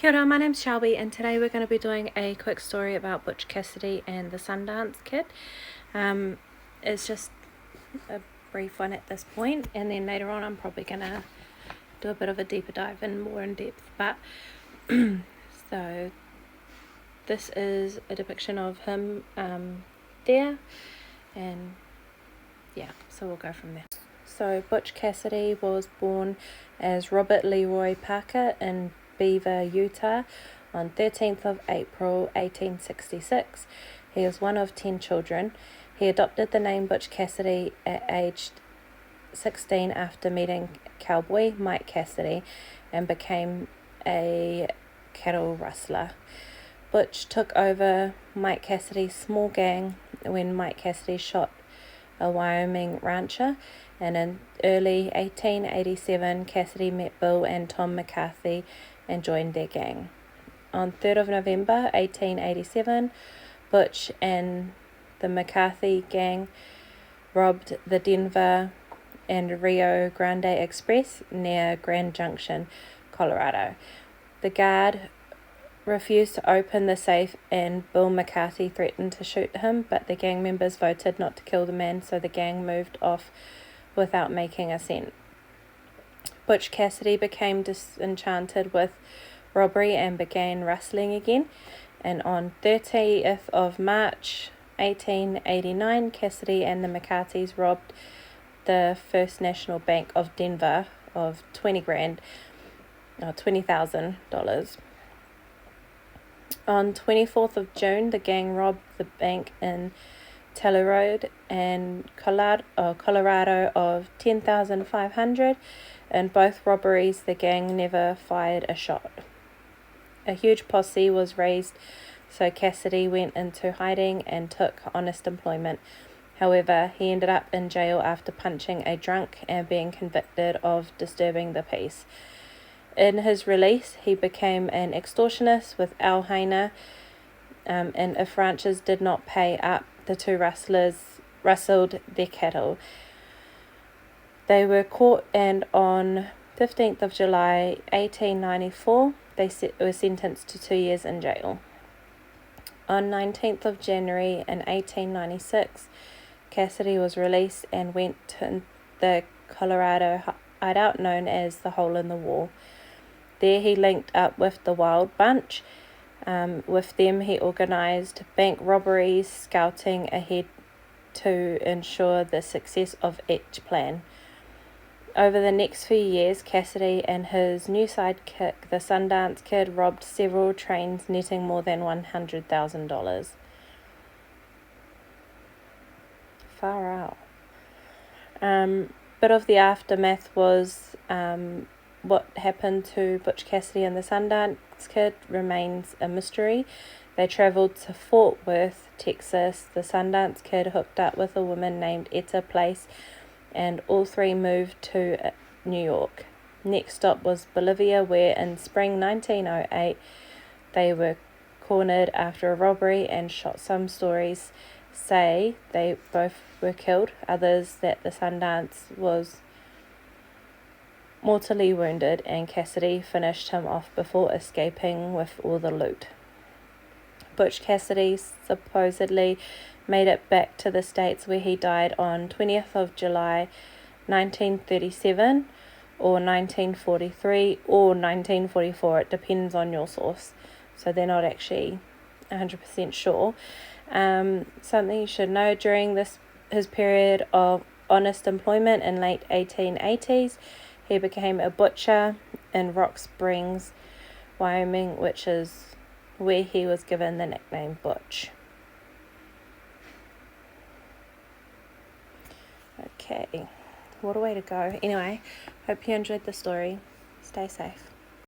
Kia ora, my name's Shelby, and today we're going to be doing a quick story about Butch Cassidy and the Sundance Kid. It's just a brief one at this point, and then later on I'm probably going to do a bit of a deeper dive and more in depth. But so this is a depiction of him there, and yeah, so we'll go from there. So Butch Cassidy was born as Robert Leroy Parker in Beaver, Utah on 13th of April 1866. He is one of 10 children. He adopted the name Butch Cassidy at age 16 after meeting cowboy Mike Cassidy and became a cattle rustler. Butch took over Mike Cassidy's small gang when Mike Cassidy shot a Wyoming rancher, and in early 1887 Cassidy met Bill and Tom McCarthy and joined their gang. On 3rd of November 1887, Butch and the McCarthy gang robbed the Denver and Rio Grande Express near Grand Junction, Colorado. The guard refused to open the safe and Bill McCarthy threatened to shoot him, but the gang members voted not to kill the man, so the gang moved off without making a cent. Butch Cassidy became disenchanted with robbery and began rustling again, and on 30th of March 1889 Cassidy and the McCarthys robbed the First National Bank of Denver of $20,000. On 24th of June, the gang robbed the bank in Telluride and Colorado of $10,500. In both robberies, the gang never fired a shot. A huge posse was raised, so Cassidy went into hiding and took honest employment. However, he ended up in jail after punching a drunk and being convicted of disturbing the peace. In his release, he became an extortionist with Al Hainer, and if ranchers did not pay up, the two rustlers rustled their cattle. They were caught, and on 15th of July 1894, they were sentenced to 2 years in jail. On 19th of January in 1896, Cassidy was released and went to the Colorado hideout known as the Hole in the Wall. There he linked up with the Wild Bunch. With them he organized bank robberies, scouting ahead to ensure the success of each plan. Over the next few years, Cassidy and his new sidekick, the Sundance Kid, robbed several trains, netting more than $100,000. Far out. Bit of the aftermath was what happened to Butch Cassidy and the Sundance Kid remains a mystery. They travelled to Fort Worth, Texas. The Sundance Kid hooked up with a woman named Etta Place, and all three moved to New York. Next stop was Bolivia, where in spring 1908 they were cornered after a robbery and shot. Some stories say they both were killed, others that the Sundance was mortally wounded and Cassidy finished him off before escaping with all the loot. Butch Cassidy supposedly made it back to the States, where he died on 20th of July 1937 or 1943 or 1944. It depends on your source, so they're not actually 100% sure. Something you should know: during his period of honest employment in late 1880s, he became a butcher in Rock Springs, Wyoming, which is where he was given the nickname Butch. Okay, what a way to go. Anyway, hope you enjoyed the story. Stay safe.